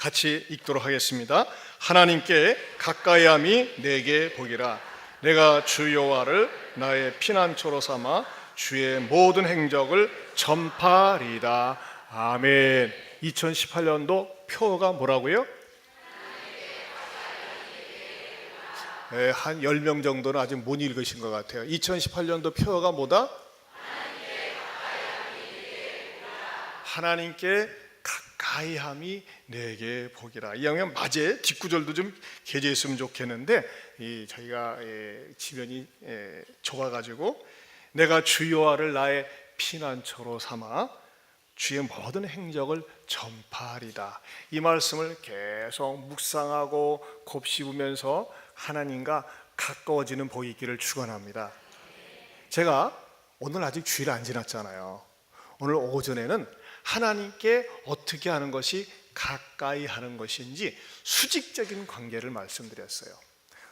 같이 읽도록 하겠습니다. 하나님께 가까이함이 내게 복이라. 내가 주 여호와를 나의 피난처로 삼아 주의 모든 행적을 전파리이다. 아멘. 2018년도 표어가 뭐라고요? 한 10명 정도는 아직 못 읽으신 것 같아요. 2018년도 표어가 뭐다? 하나님께 가까이함이 내게 복이라. 이 양면 맞에 뒷구절도 좀 게재했으면 좋겠는데 저희가 지면이 좁아가지고 내가 주 여호와를 나의 피난처로 삼아 주의 모든 행적을 전파하리다. 이 말씀을 계속 묵상하고 곱씹으면서 하나님과 가까워지는 복이 있기를 축원합니다. 제가 오늘 아직 주일 안 지났잖아요. 오늘 오전에는 하나님께 어떻게 하는 것이 가까이 하는 것인지 수직적인 관계를 말씀드렸어요.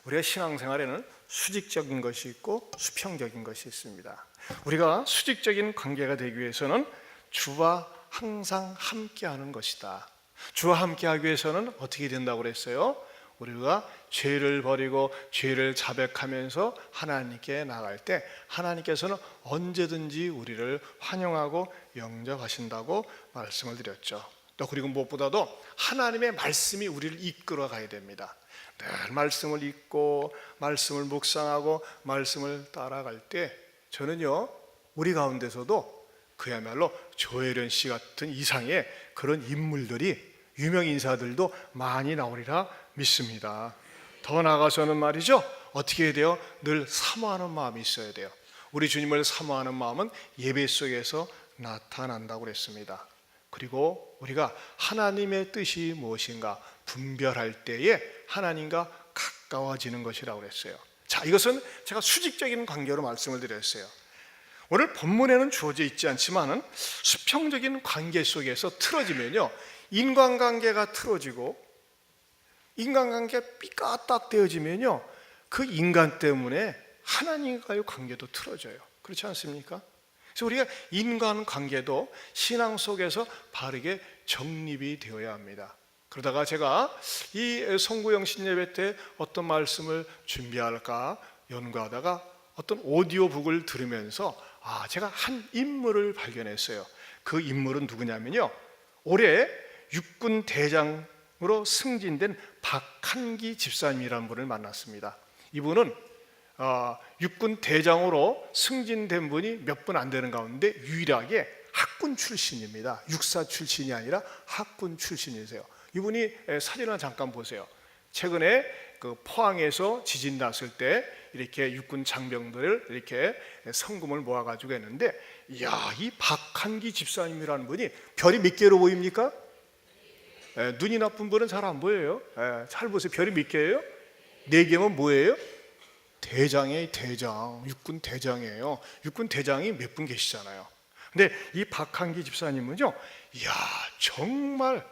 우리가 신앙생활에는 수직적인 것이 있고 수평적인 것이 있습니다. 우리가 수직적인 관계가 되기 위해서는 주와 항상 함께하는 것이다. 주와 함께하기 위해서는 어떻게 된다고 그랬어요? 우리가 죄를 버리고 죄를 자백하면서 하나님께 나갈 때 하나님께서는 언제든지 우리를 환영하고 영접하신다고 말씀을 드렸죠. 또 그리고 무엇보다도 하나님의 말씀이 우리를 이끌어 가야 됩니다. 늘 말씀을 읽고 말씀을 묵상하고 말씀을 따라갈 때 저는요, 우리 가운데서도 그야말로 조혜련 씨 같은 이상의 그런 인물들이, 유명 인사들도 많이 나오리라 믿습니다. 더 나아가서는 말이죠, 어떻게 해야 돼요? 늘 사모하는 마음이 있어야 돼요. 우리 주님을 사모하는 마음은 예배 속에서 나타난다고 그랬습니다. 그리고 우리가 하나님의 뜻이 무엇인가 분별할 때에 하나님과 가까워지는 것이라고 그랬어요. 자, 이것은 제가 수직적인 관계로 말씀을 드렸어요. 오늘 본문에는 주어져 있지 않지만은 수평적인 관계 속에서 틀어지면요, 인간관계가 틀어지고 인간관계가 삐까딱 되어지면요, 그 인간 때문에 하나님과의 관계도 틀어져요. 그렇지 않습니까? 그래서 우리가 인간관계도 신앙 속에서 바르게 정립이 되어야 합니다. 그러다가 제가 이 송구영 신예배 때 어떤 말씀을 준비할까 연구하다가 어떤 오디오북을 들으면서 제가 한 인물을 발견했어요. 그 인물은 누구냐면요, 올해 육군 대장으로 승진된 박한기 집사님이라는 분을 만났습니다. 이분은 육군 대장으로 승진된 분이 몇 분 안 되는 가운데 유일하게 학군 출신입니다. 육사 출신이 아니라 학군 출신이세요. 이분이 사진을 잠깐 보세요. 최근에 그 포항에서 지진 났을 때 이렇게 육군 장병들을 이렇게 성금을 모아가지고 했는데, 이야, 이 박한기 집사님이라는 분이 별이 몇 개로 보입니까? 눈이 나쁜 분은 잘 안 보여요. 잘 보세요. 별이 몇 개예요? 4개면 뭐예요? 대장이에요. 대장. 육군 대장이에요. 육군 대장이 몇 분 계시잖아요. 근데 이 박한기 집사님은요, 이야, 정말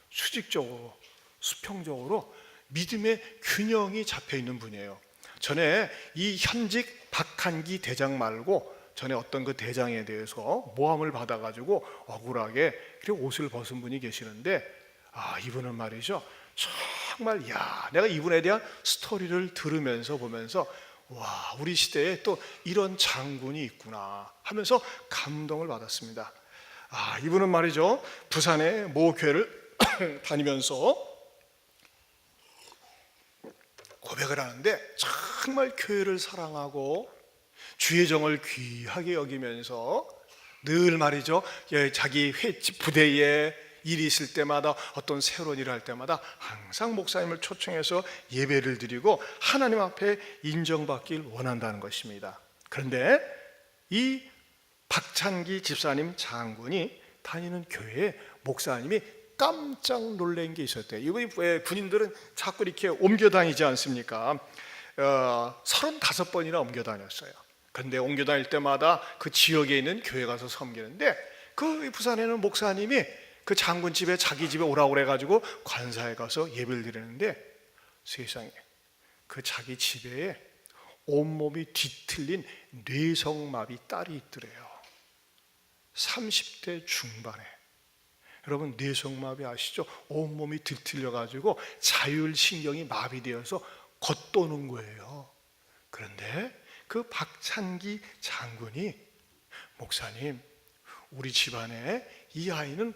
수직적으로 수평적으로 믿음의 균형이 잡혀 있는 분이에요. 전에 이 현직 박한기 대장 말고 전에 어떤 그 대장에 대해서 모함을 받아가지고 억울하게 그리고 옷을 벗은 분이 계시는데, 이분은 말이죠, 정말 내가 이분에 대한 스토리를 들으면서 보면서 와, 우리 시대에 또 이런 장군이 있구나 하면서 감동을 받았습니다. 이분은 말이죠, 부산의 모 교회를 다니면서 고백을 하는데 정말 교회를 사랑하고 주의 정을 귀하게 여기면서 늘 말이죠, 자기 부대에 일이 있을 때마다 어떤 새로운 일을 할 때마다 항상 목사님을 초청해서 예배를 드리고 하나님 앞에 인정받길 원한다는 것입니다. 그런데 이 박찬기 집사님 장군이 다니는 교회에 목사님이 깜짝 놀란 게 있었대요. 이분이 왜 군인들은 자꾸 이렇게 옮겨 다니지 않습니까? 35번이나 옮겨 다녔어요. 그런데 옮겨 다닐 때마다 그 지역에 있는 교회 가서 섬기는데, 그 부산에는 목사님이 그 장군 집에 자기 집에 오라고 그래가지고 관사에 가서 예배를 드리는데, 세상에 그 자기 집에 온몸이 뒤틀린 뇌성마비 딸이 있더래요. 30대 중반에. 여러분 뇌성마비 아시죠? 온몸이 뒤틀려가지고 자율신경이 마비되어서 겉도는 거예요. 그런데 그 박찬기 장군이 목사님, 우리 집안에 이 아이는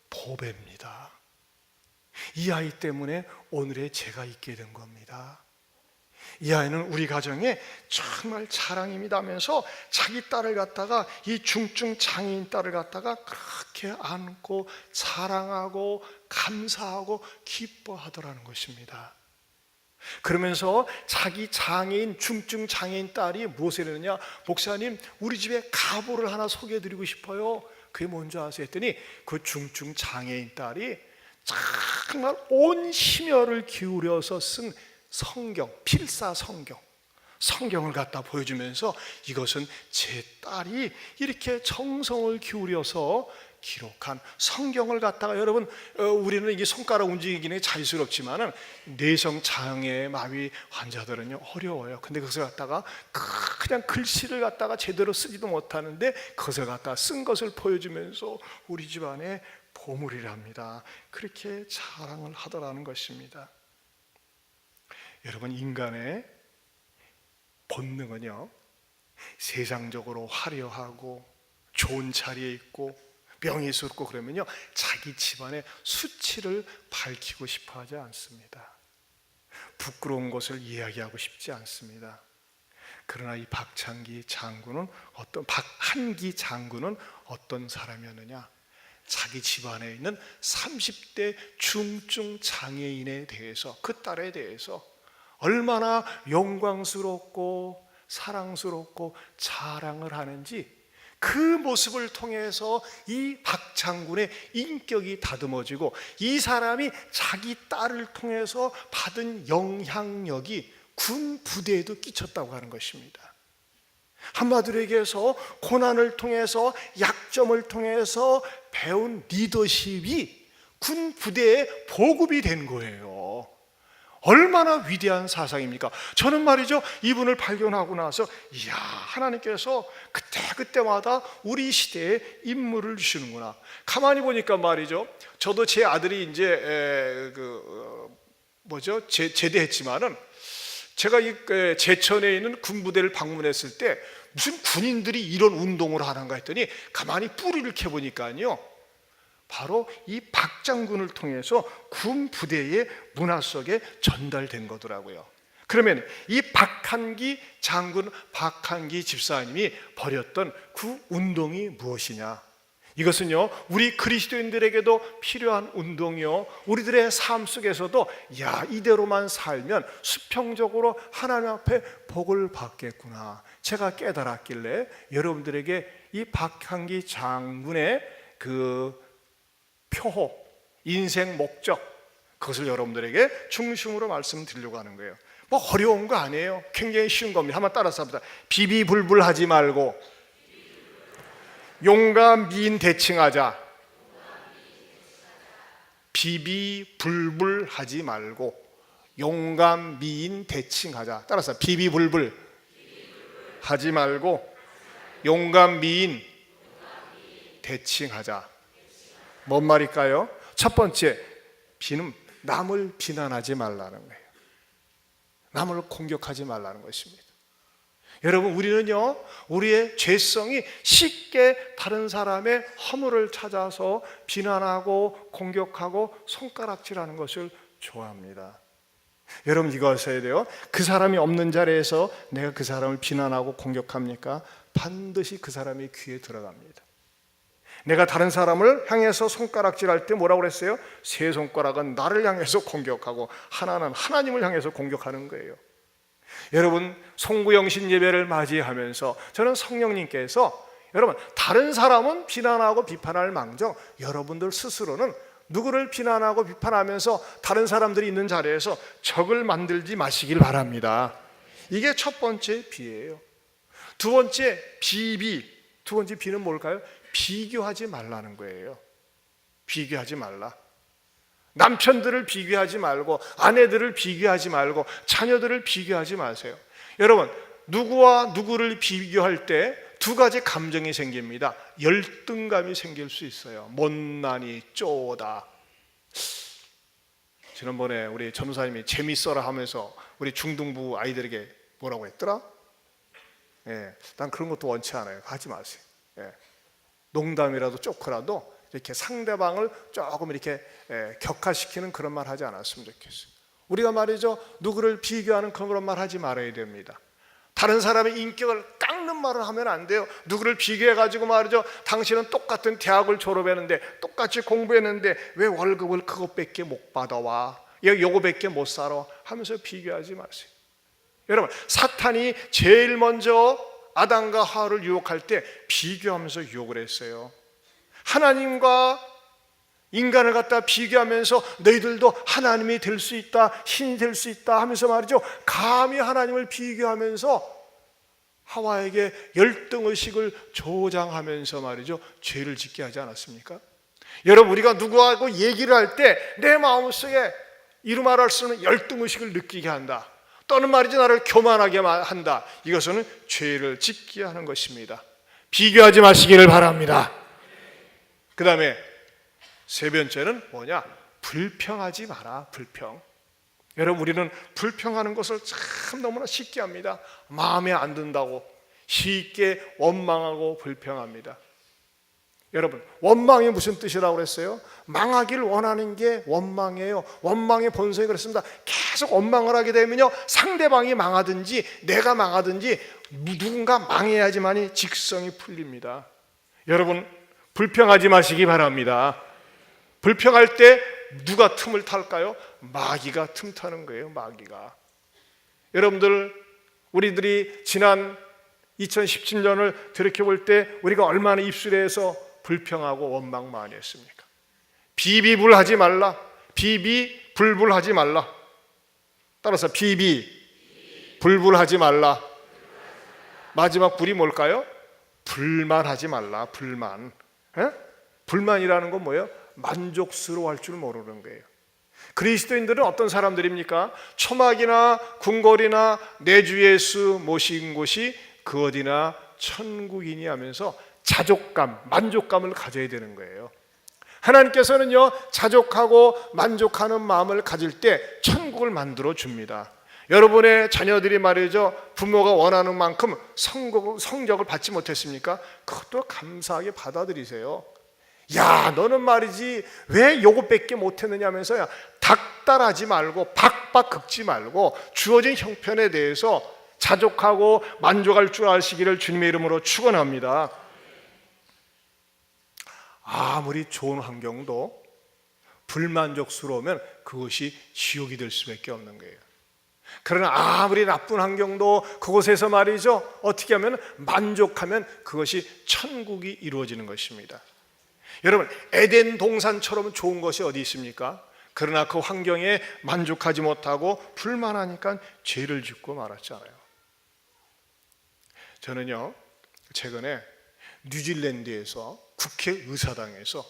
보배입니다. 이 아이 때문에 오늘의 제가 있게 된 겁니다. 이 아이는 우리 가정에 정말 자랑입니다 하면서 자기 딸을 갖다가 이 중증 장애인 딸을 갖다가 그렇게 안고 자랑하고 감사하고 기뻐하더라는 것입니다. 그러면서 자기 장애인 중증 장애인 딸이 무엇을 했느냐, 목사님 우리 집에 가보를 하나 소개해드리고 싶어요. 그게 뭔지 아세요? 했더니 그 중증 장애인 딸이 정말 온 심혈을 기울여서 쓴 성경, 필사 성경을 갖다 보여주면서 이것은 제 딸이 이렇게 정성을 기울여서 기록한 성경을 갖다가, 여러분 우리는 이게 손가락 움직이기는 자유스럽지만은 뇌성 장애 마비 환자들은요 어려워요. 근데 그것을 갖다가 그냥 글씨를 갖다가 제대로 쓰지도 못하는데 그것을 갖다가 쓴 것을 보여주면서 우리 집안의 보물이랍니다. 그렇게 자랑을 하더라는 것입니다. 여러분 인간의 본능은요 세상적으로 화려하고 좋은 자리에 있고 명예스럽고 그러면요 자기 집안의 수치를 밝히고 싶어 하지 않습니다. 부끄러운 것을 이야기하고 싶지 않습니다. 그러나 이 박찬기 장군은 박한기 장군은 어떤 사람이었느냐, 자기 집안에 있는 30대 중증 장애인에 대해서, 그 딸에 대해서 얼마나 영광스럽고 사랑스럽고 자랑을 하는지 그 모습을 통해서 이 박장군의 인격이 다듬어지고 이 사람이 자기 딸을 통해서 받은 영향력이 군 부대에도 끼쳤다고 하는 것입니다. 한마디로 얘기해서 고난을 통해서, 약점을 통해서 배운 리더십이 군 부대에 보급이 된 거예요. 얼마나 위대한 사상입니까? 저는 말이죠, 이분을 발견하고 나서 이야, 하나님께서 그때마다 우리 시대에 인물을 주시는구나. 가만히 보니까 말이죠, 저도 제 아들이 이제 제대했지만은 제가 이 제천에 있는 군부대를 방문했을 때 무슨 군인들이 이런 운동을 하는가 했더니 가만히 뿌리를 캐보니까요 바로 이 박장군을 통해서 군 부대의 문화 속에 전달된 거더라고요. 그러면 이 박한기 장군, 박한기 집사님이 벌였던 그 운동이 무엇이냐? 이것은요 우리 그리스도인들에게도 필요한 운동이요, 우리들의 삶 속에서도 야, 이대로만 살면 수평적으로 하나님 앞에 복을 받겠구나, 제가 깨달았길래 여러분들에게 이 박한기 장군의 그 표호, 인생 목적, 그것을 여러분들에게 중심으로 말씀드리려고 하는 거예요. 뭐 어려운 거 아니에요. 굉장히 쉬운 겁니다. 한번 따라서 합니다. 비비불불 하지 말고 용감 미인 대칭하자. 비비불불 하지 말고 용감 미인 대칭하자. 따라서 비비불불 하지 말고 용감 미인 대칭하자. 뭔 말일까요? 첫 번째, 남을 비난하지 말라는 거예요. 남을 공격하지 말라는 것입니다. 여러분, 우리는요 우리의 죄성이 쉽게 다른 사람의 허물을 찾아서 비난하고 공격하고 손가락질하는 것을 좋아합니다. 여러분 이거 아셔야 돼요. 그 사람이 없는 자리에서 내가 그 사람을 비난하고 공격합니까? 반드시 그 사람의 귀에 들어갑니다. 내가 다른 사람을 향해서 손가락질할 때 뭐라고 그랬어요? 세 손가락은 나를 향해서 공격하고 하나는 하나님을 향해서 공격하는 거예요. 여러분, 송구영신 예배를 맞이하면서 저는 성령님께서 여러분 다른 사람은 비난하고 비판할 망정 여러분들 스스로는 누구를 비난하고 비판하면서 다른 사람들이 있는 자리에서 적을 만들지 마시길 바랍니다. 이게 첫 번째 비예요. 두 번째 비는 뭘까요? 비교하지 말라는 거예요. 비교하지 말라. 남편들을 비교하지 말고, 아내들을 비교하지 말고, 자녀들을 비교하지 마세요. 여러분, 누구와 누구를 비교할 때 두 가지 감정이 생깁니다. 열등감이 생길 수 있어요. 못나니 쪼다. 지난번에 우리 전우사님이 재밌어라 하면서 우리 중등부 아이들에게 뭐라고 했더라? 난 그런 것도 원치 않아요. 하지 마세요. 농담이라도 쪼크라도 이렇게 상대방을 조금 이렇게 격하시키는 그런 말 하지 않았으면 좋겠어요. 우리가 말이죠, 누구를 비교하는 그런 말 하지 말아야 됩니다. 다른 사람의 인격을 깎는 말을 하면 안 돼요. 누구를 비교해가지고 말이죠, 당신은 똑같은 대학을 졸업했는데 똑같이 공부했는데 왜 월급을 그것밖에 못 받아와, 요거밖에 못 살아 하면서 비교하지 마세요. 여러분, 사탄이 제일 먼저 아담과 하와를 유혹할 때 비교하면서 유혹을 했어요. 하나님과 인간을 갖다 비교하면서 너희들도 하나님이 될 수 있다, 신이 될 수 있다 하면서 말이죠, 감히 하나님을 비교하면서 하와에게 열등의식을 조장하면서 말이죠, 죄를 짓게 하지 않았습니까? 여러분, 우리가 누구하고 얘기를 할 때 내 마음속에 이루 말할 수 없는 열등의식을 느끼게 한다, 또는 말이죠, 나를 교만하게 한다, 이것은 죄를 짓게 하는 것입니다. 비교하지 마시기를 바랍니다. 그 다음에 세 번째는 뭐냐? 불평하지 마라. 불평. 여러분, 우리는 불평하는 것을 참 너무나 쉽게 합니다. 마음에 안 든다고 쉽게 원망하고 불평합니다. 여러분, 원망이 무슨 뜻이라고 그랬어요? 망하기를 원하는 게 원망이에요. 원망의 본성이 그렇습니다. 계속 원망을 하게 되면요, 상대방이 망하든지 내가 망하든지 누군가 망해야지만이 직성이 풀립니다. 여러분, 불평하지 마시기 바랍니다. 불평할 때 누가 틈을 탈까요? 마귀가 틈 타는 거예요. 마귀가. 여러분들, 우리들이 지난 2017년을 돌이켜볼 때 우리가 얼마나 입술에서 불평하고 원망 많이 했습니까? 비비불하지 말라. 비비불불하지 말라. 따라서 비비불불하지 말라. 마지막 불이 뭘까요? 불만하지 말라. 불만. 불만이라는 건 뭐예요? 만족스러워할 줄 모르는 거예요. 그리스도인들은 어떤 사람들입니까? 초막이나 궁궐이나 내 주 예수 모신 곳이 그 어디나 천국이니 하면서 자족감, 만족감을 가져야 되는 거예요. 하나님께서는요, 자족하고 만족하는 마음을 가질 때 천국을 만들어 줍니다. 여러분의 자녀들이 말이죠, 부모가 원하는 만큼 성적을 받지 못했습니까? 그것도 감사하게 받아들이세요. 야, 너는 말이지 왜 요것밖에 못했느냐 하면서 닥달하지 말고 박박 긁지 말고 주어진 형편에 대해서 자족하고 만족할 줄 아시기를 주님의 이름으로 축원합니다. 아무리 좋은 환경도 불만족스러우면 그것이 지옥이 될 수밖에 없는 거예요. 그러나 아무리 나쁜 환경도 그곳에서 말이죠, 어떻게 하면 만족하면 그것이 천국이 이루어지는 것입니다. 여러분, 에덴 동산처럼 좋은 것이 어디 있습니까? 그러나 그 환경에 만족하지 못하고 불만하니까 죄를 짓고 말았잖아요. 저는요, 최근에 뉴질랜드에서 국회의사당에서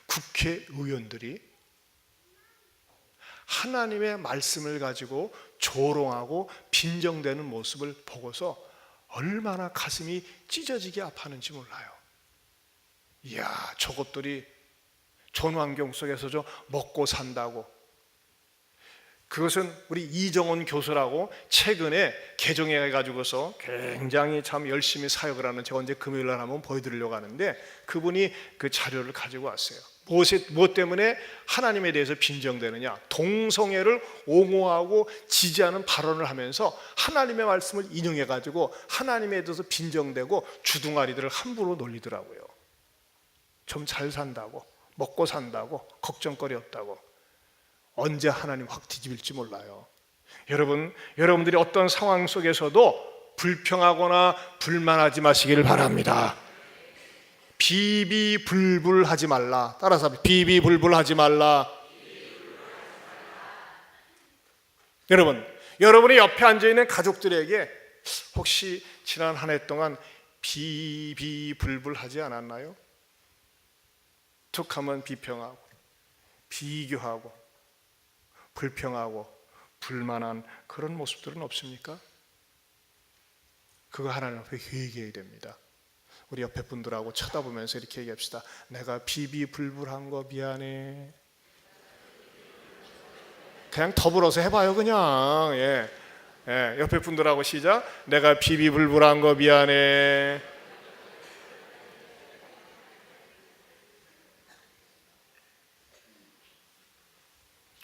국회의원들이 하나님의 말씀을 가지고 조롱하고 빈정대는 모습을 보고서 얼마나 가슴이 찢어지게 아파하는지 몰라요. 이야, 저것들이 좋은 환경 속에서 먹고 산다고. 그것은 우리 이정원 교수라고 최근에 개종해가지고서 굉장히 참 열심히 사역을 하는, 제가 언제 금요일날 한번 보여드리려고 하는데, 그분이 그 자료를 가지고 왔어요. 무엇 때문에 하나님에 대해서 빈정대느냐? 동성애를 옹호하고 지지하는 발언을 하면서 하나님의 말씀을 인용해가지고 하나님에 대해서 빈정대고 주둥아리들을 함부로 놀리더라고요. 좀 잘 산다고, 먹고 산다고, 걱정거리 없다고. 언제 하나님 확 뒤집일지 몰라요. 여러분들이 어떤 상황 속에서도 불평하거나 불만하지 마시기를 바랍니다. 비비불불하지 말라. 따라서 비비불불하지 말라. 여러분이 옆에 앉아있는 가족들에게 혹시 지난 한 해 동안 비비불불하지 않았나요? 툭하면 비평하고 비교하고 불평하고 불만한 그런 모습들은 없습니까? 그거 하나님 앞에 회개해야 됩니다. 우리 옆에 분들하고 쳐다보면서 이렇게 얘기합시다. 내가 비비불불한 거 미안해. 그냥 더불어서 해봐요. 그냥 옆에 분들하고 시작. 내가 비비불불한 거 미안해.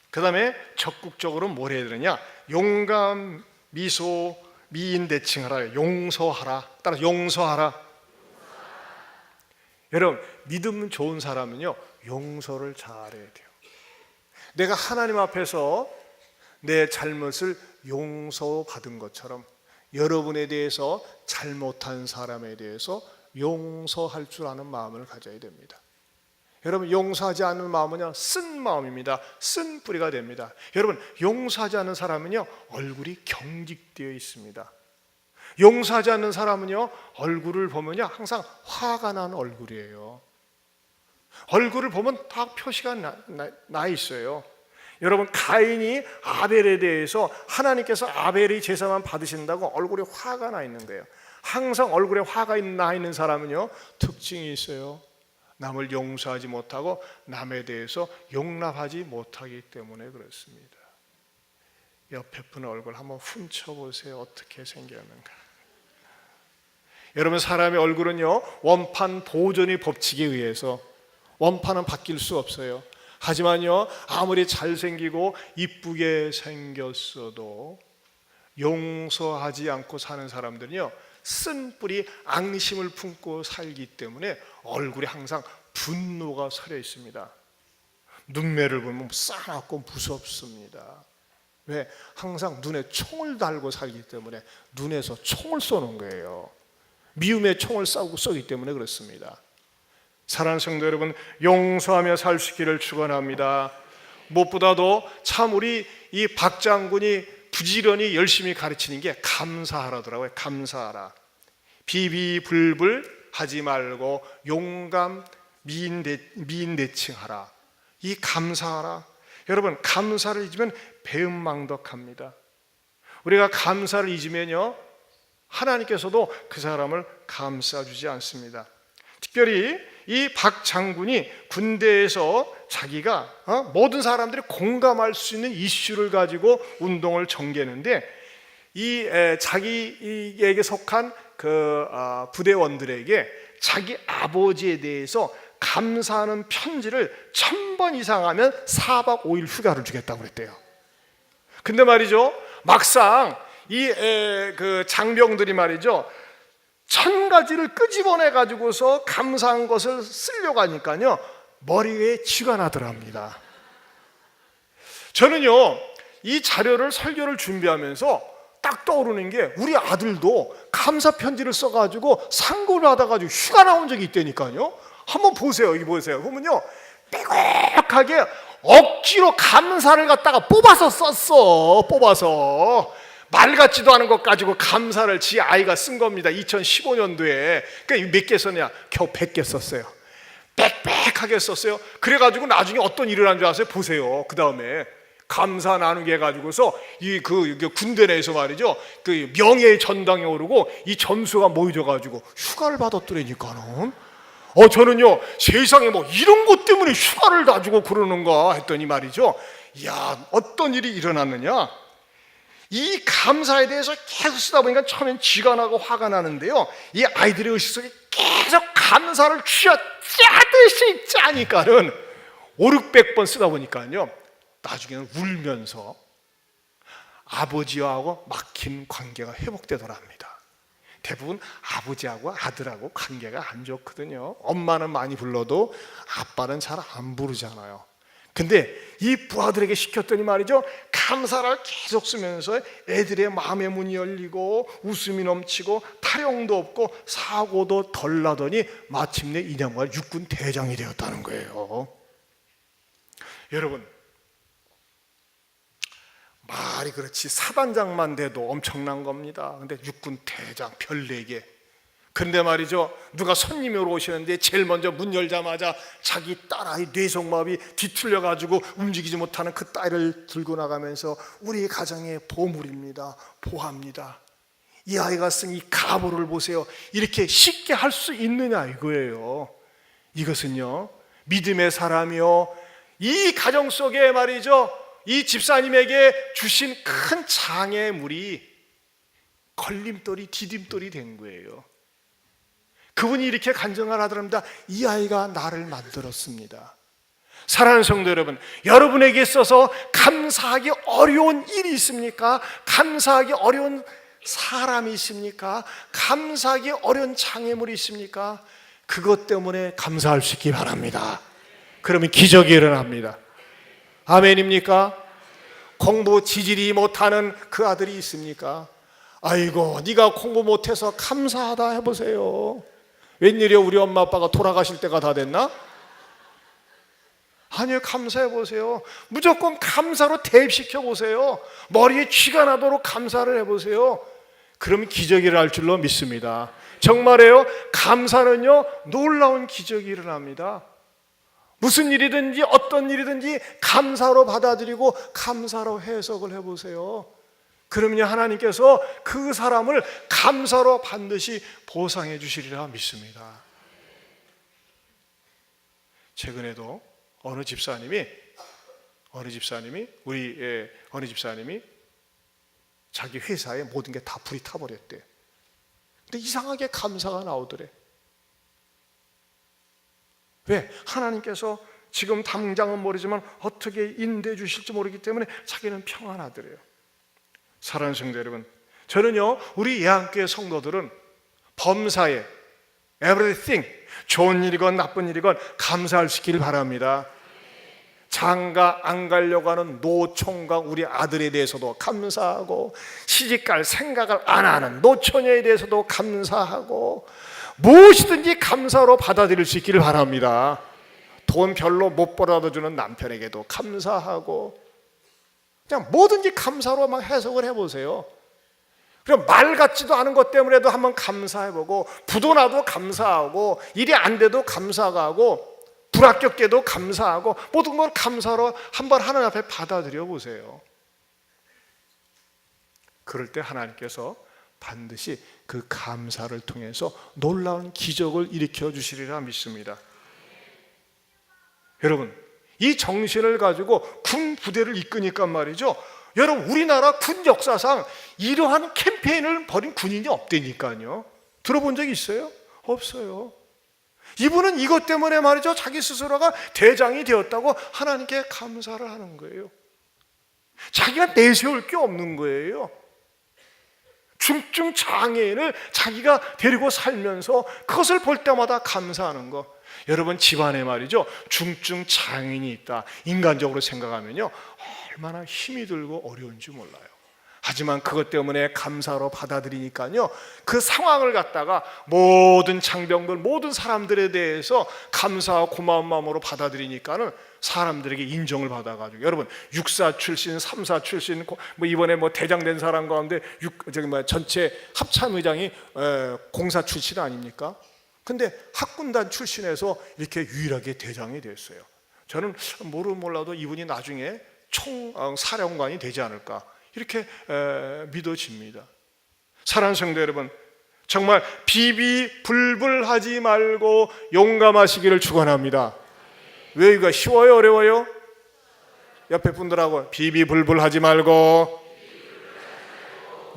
그 다음에 적극적으로 뭘 해야 되느냐? 용감, 미소, 미인대칭하라. 용서하라. 따라 용서하라. 여러분, 믿음 좋은 사람은요, 용서를 잘해야 돼요. 내가 하나님 앞에서 내 잘못을 용서받은 것처럼 여러분에 대해서 잘못한 사람에 대해서 용서할 줄 아는 마음을 가져야 됩니다. 여러분, 용서하지 않는 마음은요, 쓴 마음입니다. 쓴 뿌리가 됩니다. 여러분, 용서하지 않는 사람은요, 얼굴이 경직되어 있습니다. 용서하지 않는 사람은요, 얼굴을 보면요, 항상 화가 난 얼굴이에요. 얼굴을 보면 다 표시가 나 있어요. 여러분, 가인이 아벨에 대해서 하나님께서 아벨의 제사만 받으신다고 얼굴에 화가 나 있는 거예요. 항상 얼굴에 화가 나 있는 사람은요, 특징이 있어요. 남을 용서하지 못하고 남에 대해서 용납하지 못하기 때문에 그렇습니다. 옆에 분 얼굴 한번 훔쳐보세요. 어떻게 생겼는가. 여러분, 사람의 얼굴은요, 원판 보존의 법칙에 의해서 원판은 바뀔 수 없어요. 하지만요, 아무리 잘생기고 이쁘게 생겼어도 용서하지 않고 사는 사람들은요, 쓴 뿌리 앙심을 품고 살기 때문에 얼굴에 항상 분노가 서려 있습니다. 눈매를 보면 싸납고 무섭습니다. 왜? 항상 눈에 총을 달고 살기 때문에 눈에서 총을 쏘는 거예요. 미움의 총을 쏘기 때문에 그렇습니다. 사랑하는 성도 여러분, 용서하며 살 수 있기를 축원합니다. 무엇보다도 참 우리 이 박 장군이 부지런히 열심히 가르치는 게 감사하라더라고요. 감사하라. 비비불불 하지 말고 용감, 미인대칭하라. 이 감사하라. 여러분, 감사를 잊으면 배은망덕합니다. 우리가 감사를 잊으면요, 하나님께서도 그 사람을 감싸주지 않습니다. 특별히 이 박 장군이 군대에서 자기가 모든 사람들이 공감할 수 있는 이슈를 가지고 운동을 전개하는데, 이 자기에게 속한 그 부대원들에게 자기 아버지에 대해서 감사하는 편지를 1000번 이상 하면 4박 5일 휴가를 주겠다고 그랬대요. 근데 말이죠, 막상 그 장병들이 말이죠, 1000가지를 끄집어내 가지고서 감사한 것을 쓰려고 하니까요, 머리에 쥐가 나더랍니다. 저는요, 이 자료를 설교를 준비하면서 딱 떠오르는 게, 우리 아들도 감사 편지를 써가지고 상고를 하다가지고 휴가 나온 적이 있다니까요. 한번 보세요. 여기 보세요. 보면요, 빼곡하게 억지로 감사를 갖다가 뽑아서 썼어. 뽑아서 말 같지도 않은 것 가지고 감사를 지 아이가 쓴 겁니다. 2015년도에. 그러니까 몇 개 썼냐? 겨우 100개 썼어요. 빽빽하게 썼어요. 그래가지고 나중에 어떤 일을 한 줄 아세요? 보세요. 그 다음에 감사 나누게 해가지고서 그 군대 내에서 말이죠, 그 명예의 전당에 오르고 이 점수가 모여져가지고 휴가를 받았더라니까는. 저는요, 세상에 뭐 이런 것 때문에 휴가를 다 주고 그러는가 했더니 말이죠, 야, 어떤 일이 일어났느냐, 이 감사에 대해서 계속 쓰다 보니까 처음엔 쥐가 나고 화가 나는데요, 이 아이들의 의식 속에 계속 감사를 쥐어짜듯이 짜니까는 500-600번 쓰다 보니까요, 나중에는 울면서 아버지하고 막힌 관계가 회복되더랍니다. 대부분 아버지하고 아들하고 관계가 안 좋거든요. 엄마는 많이 불러도 아빠는 잘 안 부르잖아요. 근데 이 부하들에게 시켰더니 말이죠, 감사를 계속 쓰면서 애들의 마음의 문이 열리고 웃음이 넘치고 타령도 없고 사고도 덜 나더니 마침내 이념과 육군 대장이 되었다는 거예요. 여러분, 말이 그렇지 사단장만 돼도 엄청난 겁니다. 근데 육군 대장 별 4개. 근데 말이죠, 누가 손님이 오시는데 제일 먼저 문 열자마자 자기 딸아이 뇌성마비 뒤틀려 가지고 움직이지 못하는 그 딸을 들고 나가면서 우리 가정의 보물입니다, 보합니다, 이 아이가 쓴 이 가보를 보세요. 이렇게 쉽게 할 수 있느냐 이거예요. 이것은요, 믿음의 사람이요, 이 가정 속에 말이죠, 이 집사님에게 주신 큰 장애물이 걸림돌이, 디딤돌이 된 거예요. 그분이 이렇게 간증을 하더랍니다. 이 아이가 나를 만들었습니다. 사랑하는 성도 여러분, 여러분에게 있어서 감사하기 어려운 일이 있습니까? 감사하기 어려운 사람이 있습니까? 감사하기 어려운 장애물이 있습니까? 그것 때문에 감사할 수 있기 바랍니다. 그러면 기적이 일어납니다. 아멘입니까? 공부 지질이 못하는 그 아들이 있습니까? 아이고, 네가 공부 못해서 감사하다 해보세요. 웬일이야, 우리 엄마 아빠가 돌아가실 때가 다 됐나? 아니요, 감사해보세요. 무조건 감사로 대입시켜보세요. 머리에 쥐가 나도록 감사를 해보세요. 그러면 기적이 일어날 줄로 믿습니다. 정말이에요. 감사는요, 놀라운 기적이 일어납니다. 무슨 일이든지 어떤 일이든지 감사로 받아들이고 감사로 해석을 해보세요. 그러면 하나님께서 그 사람을 감사로 반드시 보상해 주시리라 믿습니다. 최근에도 어느 집사님이 자기 회사에 모든 게 다 불이 타버렸대. 근데 이상하게 감사가 나오더래. 왜? 하나님께서 지금 당장은 모르지만 어떻게 인도해 주실지 모르기 때문에 자기는 평안하더래요. 사랑하는 성도 여러분, 저는요, 우리 예한교회 성도들은 범사에 everything, 좋은 일이건 나쁜 일이건 감사할 수 있기를 바랍니다. 장가 안 가려고 하는 노총각 우리 아들에 대해서도 감사하고, 시집갈 생각을 안 하는 노처녀에 대해서도 감사하고, 무엇이든지 감사로 받아들일 수 있기를 바랍니다. 돈 별로 못 벌어다 주는 남편에게도 감사하고, 그냥 뭐든지 감사로 막 해석을 해보세요. 그럼 말 같지도 않은 것 때문에도 한번 감사해보고, 부도 나도 감사하고, 일이 안 돼도 감사하고, 불합격돼도 감사하고, 모든 걸 감사로 한번 하나님 앞에 받아들여 보세요. 그럴 때 하나님께서 반드시 그 감사를 통해서 놀라운 기적을 일으켜 주시리라 믿습니다. 여러분, 이 정신을 가지고 군 부대를 이끄니까 말이죠, 여러분, 우리나라 군 역사상 이러한 캠페인을 벌인 군인이 없다니까요. 들어본 적 있어요? 없어요. 이분은 이것 때문에 말이죠, 자기 스스로가 대장이 되었다고 하나님께 감사를 하는 거예요. 자기가 내세울 게 없는 거예요. 중증 장애인을 자기가 데리고 살면서 그것을 볼 때마다 감사하는 거. 여러분, 집안에 말이죠, 중증 장애인이 있다 인간적으로 생각하면요, 얼마나 힘이 들고 어려운지 몰라요. 하지만 그것 때문에 감사로 받아들이니까요, 그 상황을 갖다가 모든 장병들, 모든 사람들에 대해서 감사하고 고마운 마음으로 받아들이니까는 사람들에게 인정을 받아가지고, 여러분, 육사 출신, 삼사 출신, 뭐 이번에 뭐 대장 된 사람 가운데 전체 합참의장이 공사 출신 아닙니까? 근데 학군단 출신에서 이렇게 유일하게 대장이 됐어요. 저는 몰라도 이분이 나중에 총사령관이 되지 않을까, 이렇게 믿어집니다. 사랑하는 성도 여러분, 정말 비비불불하지 말고 용감하시기를 축원합니다. 왜 이거 쉬워요, 어려워요? 옆에 분들하고 비비불불하지 말고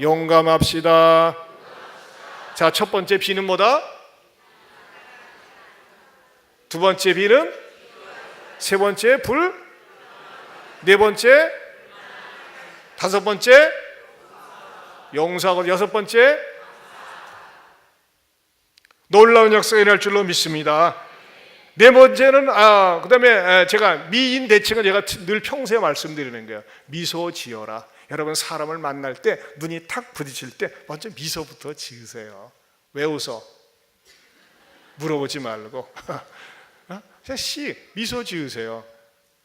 용감합시다. 자, 첫 번째 비는 뭐다? 두 번째 비는? 세 번째 불? 네 번째? 다섯 번째? 용서하고, 여섯 번째? 놀라운 역사가 일어날 줄로 믿습니다. 네 번째는 그 다음에 제가 미인 대칭은 제가 늘 평소에 말씀드리는 거예요. 미소 지어라. 여러분, 사람을 만날 때 눈이 탁 부딪힐 때 먼저 미소부터 지으세요. 왜 웃어? 물어보지 말고 그냥 미소 지으세요.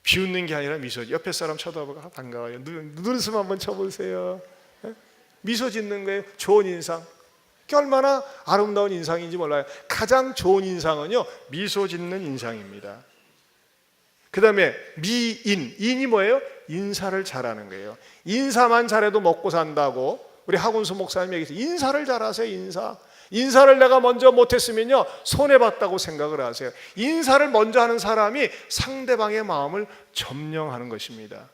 비웃는 게 아니라 미소. 옆에 사람 쳐다보고 반가워요. 눈웃음 한번 쳐보세요. 미소 짓는 거예요. 좋은 인상. 얼마나 아름다운 인상인지 몰라요. 가장 좋은 인상은요, 미소 짓는 인상입니다. 그 다음에 미인. 인이 뭐예요? 인사를 잘하는 거예요. 인사만 잘해도 먹고 산다고 우리 하군수 목사님 얘기했어요. 인사를 잘하세요. 인사를 내가 먼저 못했으면요 손해봤다고 생각을 하세요. 인사를 먼저 하는 사람이 상대방의 마음을 점령하는 것입니다.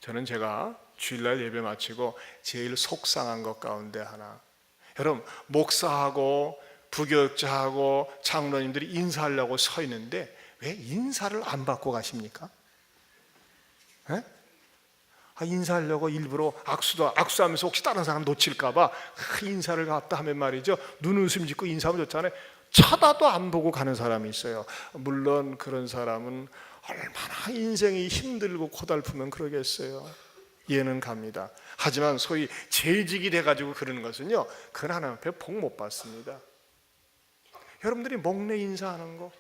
저는 제가 주일날 예배 마치고 제일 속상한 것 가운데 하나, 여러분 목사하고 부교육자하고 장로님들이 인사하려고 서 있는데 왜 인사를 안 받고 가십니까? 에? 인사하려고 일부러 악수하면서 혹시 다른 사람 놓칠까 봐 인사를 갖다 하면 말이죠, 눈웃음 짓고 인사하면 좋잖아요. 쳐다도 안 보고 가는 사람이 있어요. 물론 그런 사람은 얼마나 인생이 힘들고 고달프면 그러겠어요. 이해는 갑니다. 하지만 소위 재직이 돼가지고 그러는 것은요, 그건 하나님 앞에 복 못 받습니다. 여러분들이 목례 인사하는 거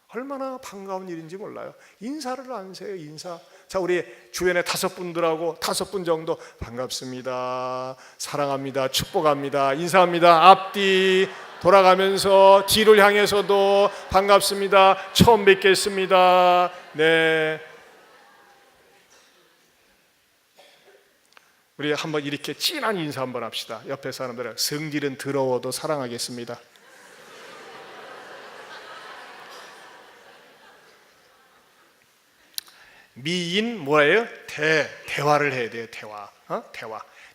얼마나 반가운 일인지 몰라요. 인사를 안 세요. 인사. 자, 우리 주변에 5분들하고 5분 정도 반갑습니다, 사랑합니다, 축복합니다, 인사합니다. 앞뒤 돌아가면서 뒤를 향해서도 반갑습니다, 처음 뵙겠습니다. 네, 우리 한번 이렇게 진한 인사 한번 합시다. 옆에 사람들은 성질은 더러워도 사랑하겠습니다. 미인 뭐예요? 대화를 해야 돼요.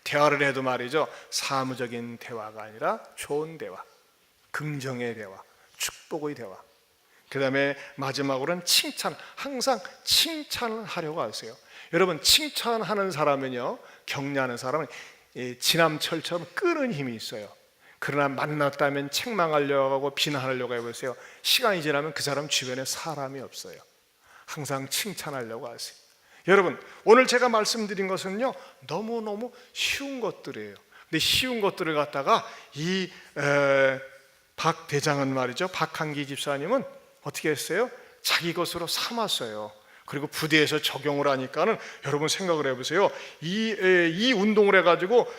대화를 해도 말이죠, 사무적인 대화가 아니라 좋은 대화, 긍정의 대화, 축복의 대화. 그 다음에 마지막으로는 칭찬. 항상 칭찬을 하려고 하세요. 여러분, 칭찬하는 사람은요, 격려하는 사람은 지남철처럼 끄는 힘이 있어요. 그러나 만났다면 책망하려고 하고 비난하려고 해보세요. 시간이 지나면 그 사람 주변에 사람이 없어요. 항상 칭찬하려고 하세요. 여러분, 오늘 제가 말씀드린 것은요, 너무너무 쉬운 것들이에요. 근데 쉬운 것들을 갖다가 박 대장은 말이죠, 박한기 집사님은 어떻게 했어요? 자기 것으로 삼았어요. 그리고 부대에서 적용을 하니까는, 여러분 생각을 해보세요. 이 운동을 해가지고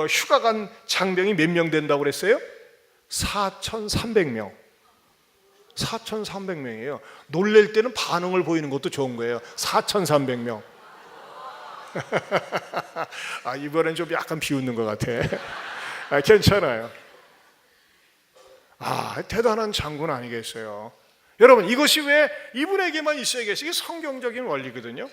휴가 간 장병이 몇 명 된다고 그랬어요? 4,300명. 4,300명이에요. 놀랄 때는 반응을 보이는 것도 좋은 거예요. 4,300명. 이번엔 좀 약간 비웃는 것 같아. 괜찮아요. 대단한 장군 아니겠어요? 여러분, 이것이 왜 이분에게만 있어야겠어요? 이게 성경적인 원리거든요.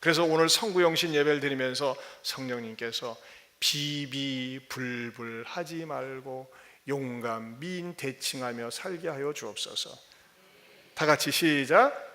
그래서 오늘 성구영신 예배를 드리면서 성령님께서 비비불불하지 말고 용감 미인 대칭하며 살게 하여 주옵소서. 다 같이 시작.